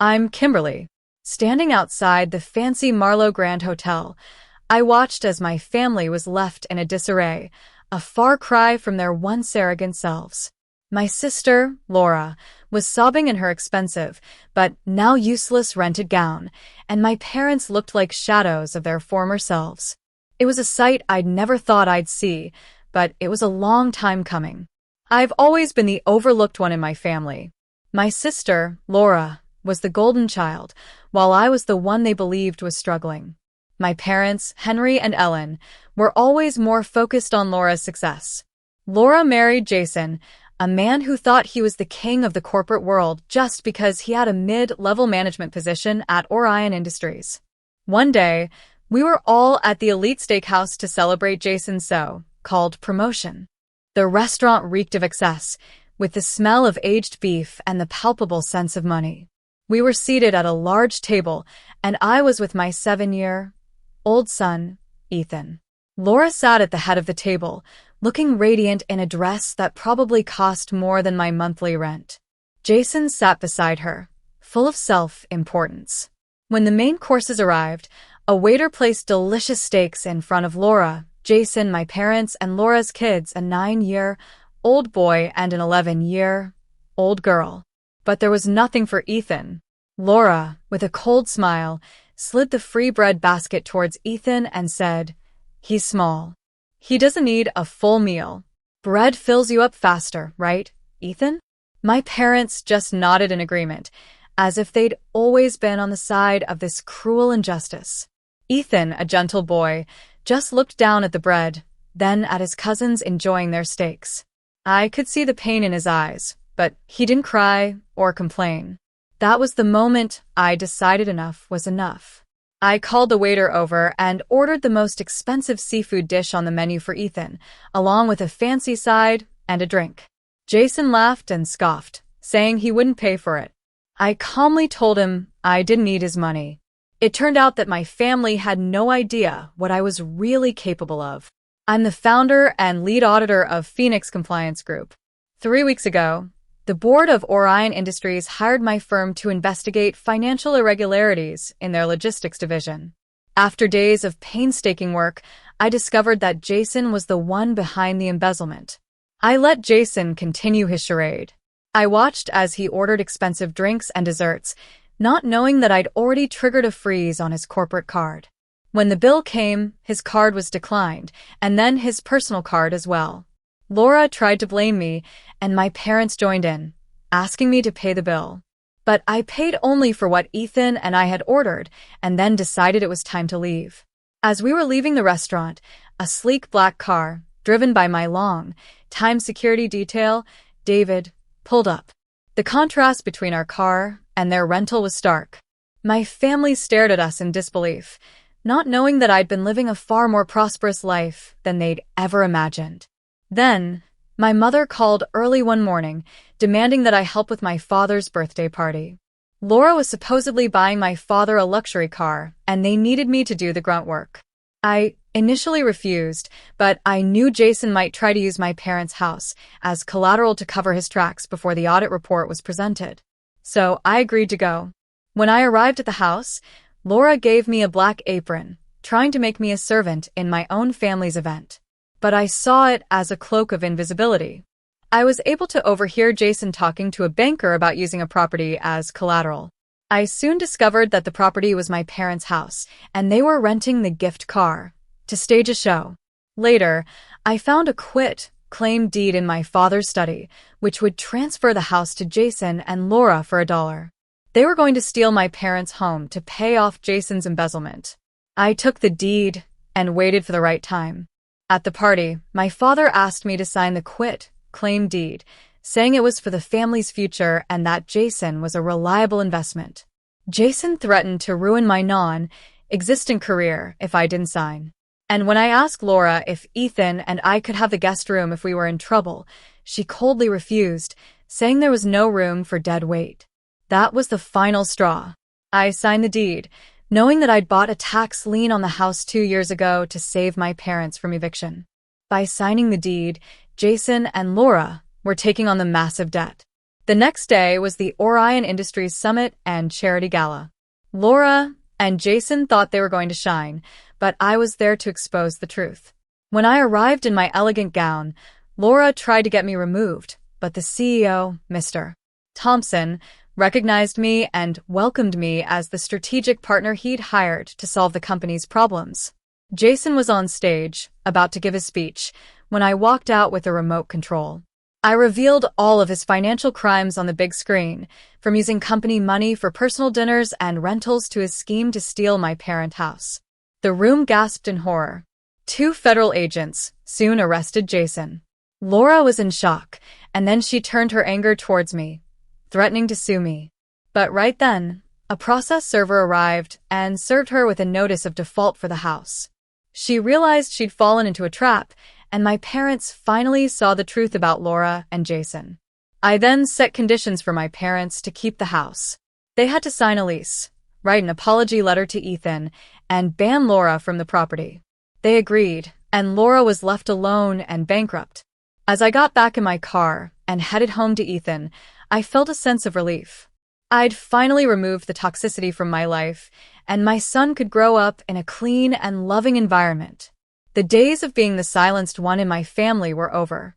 I'm Kimberly. Standing outside the fancy Marlowe Grand Hotel, I watched as my family was left in a disarray, a far cry from their once arrogant selves. My sister, Laura, was sobbing in her expensive, but now useless rented gown, and my parents looked like shadows of their former selves. It was a sight I'd never thought I'd see, but it was a long time coming. I've always been the overlooked one in my family. My sister, Laura, was the golden child, while I was the one they believed was struggling. My parents, Henry and Ellen, were always more focused on Laura's success. Laura married Jason, a man who thought he was the king of the corporate world just because he had a mid-level management position at Orion Industries. One day, we were all at the elite steakhouse to celebrate Jason's so-called promotion. The restaurant reeked of excess, with the smell of aged beef and the palpable sense of money. We were seated at a large table, and I was with my 7-year-old son, Ethan. Laura sat at the head of the table, looking radiant in a dress that probably cost more than my monthly rent. Jason sat beside her, full of self-importance. When the main courses arrived, a waiter placed delicious steaks in front of Laura, Jason, my parents, and Laura's kids, a 9-year-old boy and an 11-year-old girl. But there was nothing for Ethan. Laura, with a cold smile, slid the free bread basket towards Ethan and said, "He's small. He doesn't need a full meal. Bread fills you up faster, right, Ethan?" My parents just nodded in agreement, as if they'd always been on the side of this cruel injustice. Ethan, a gentle boy, just looked down at the bread, then at his cousins enjoying their steaks. I could see the pain in his eyes, but he didn't cry or complain. That was the moment I decided enough was enough. I called the waiter over and ordered the most expensive seafood dish on the menu for Ethan, along with a fancy side and a drink. Jason laughed and scoffed, saying he wouldn't pay for it. I calmly told him I didn't need his money. It turned out that my family had no idea what I was really capable of. I'm the founder and lead auditor of Phoenix Compliance Group. 3 weeks ago, the board of Orion Industries hired my firm to investigate financial irregularities in their logistics division. After days of painstaking work, I discovered that Jason was the one behind the embezzlement. I let Jason continue his charade. I watched as he ordered expensive drinks and desserts, not knowing that I'd already triggered a freeze on his corporate card. When the bill came, his card was declined, and then his personal card as well. Laura tried to blame me, and my parents joined in, asking me to pay the bill. But I paid only for what Ethan and I had ordered, and then decided it was time to leave. As we were leaving the restaurant, a sleek black car, driven by my long-time security detail, David, pulled up. The contrast between our car and their rental was stark. My family stared at us in disbelief, not knowing that I'd been living a far more prosperous life than they'd ever imagined. Then, my mother called early one morning, demanding that I help with my father's birthday party. Laura was supposedly buying my father a luxury car, and they needed me to do the grunt work. I initially refused, but I knew Jason might try to use my parents' house as collateral to cover his tracks before the audit report was presented. So I agreed to go. When I arrived at the house, Laura gave me a black apron, trying to make me a servant in my own family's event. But I saw it as a cloak of invisibility. I was able to overhear Jason talking to a banker about using a property as collateral. I soon discovered that the property was my parents' house, and they were renting the gift car to stage a show. Later, I found a quit-claim deed in my father's study, which would transfer the house to Jason and Laura for $1. They were going to steal my parents' home to pay off Jason's embezzlement. I took the deed and waited for the right time. At the party, my father asked me to sign the quit-claim deed, saying it was for the family's future and that Jason was a reliable investment. Jason threatened to ruin my non-existent career if I didn't sign. And when I asked Laura if Ethan and I could have the guest room if we were in trouble, she coldly refused, saying there was no room for dead weight. That was the final straw. I signed the deed, knowing that I'd bought a tax lien on the house 2 years ago to save my parents from eviction. By signing the deed, Jason and Laura were taking on the massive debt. The next day was the Orion Industries Summit and Charity Gala. Laura and Jason thought they were going to shine, but I was there to expose the truth. When I arrived in my elegant gown, Laura tried to get me removed, but the CEO, Mr. Thompson, recognized me and welcomed me as the strategic partner he'd hired to solve the company's problems. Jason was on stage, about to give his speech, when I walked out with a remote control. I revealed all of his financial crimes on the big screen, from using company money for personal dinners and rentals to his scheme to steal my parent house. The room gasped in horror. 2 federal agents soon arrested Jason. Laura was in shock, and then she turned her anger towards me, threatening to sue me. But right then, a process server arrived and served her with a notice of default for the house. She realized she'd fallen into a trap, and my parents finally saw the truth about Laura and Jason. I then set conditions for my parents to keep the house. They had to sign a lease, write an apology letter to Ethan, and ban Laura from the property. They agreed, and Laura was left alone and bankrupt. As I got back in my car and headed home to Ethan, I felt a sense of relief. I'd finally removed the toxicity from my life, and my son could grow up in a clean and loving environment. The days of being the silenced one in my family were over.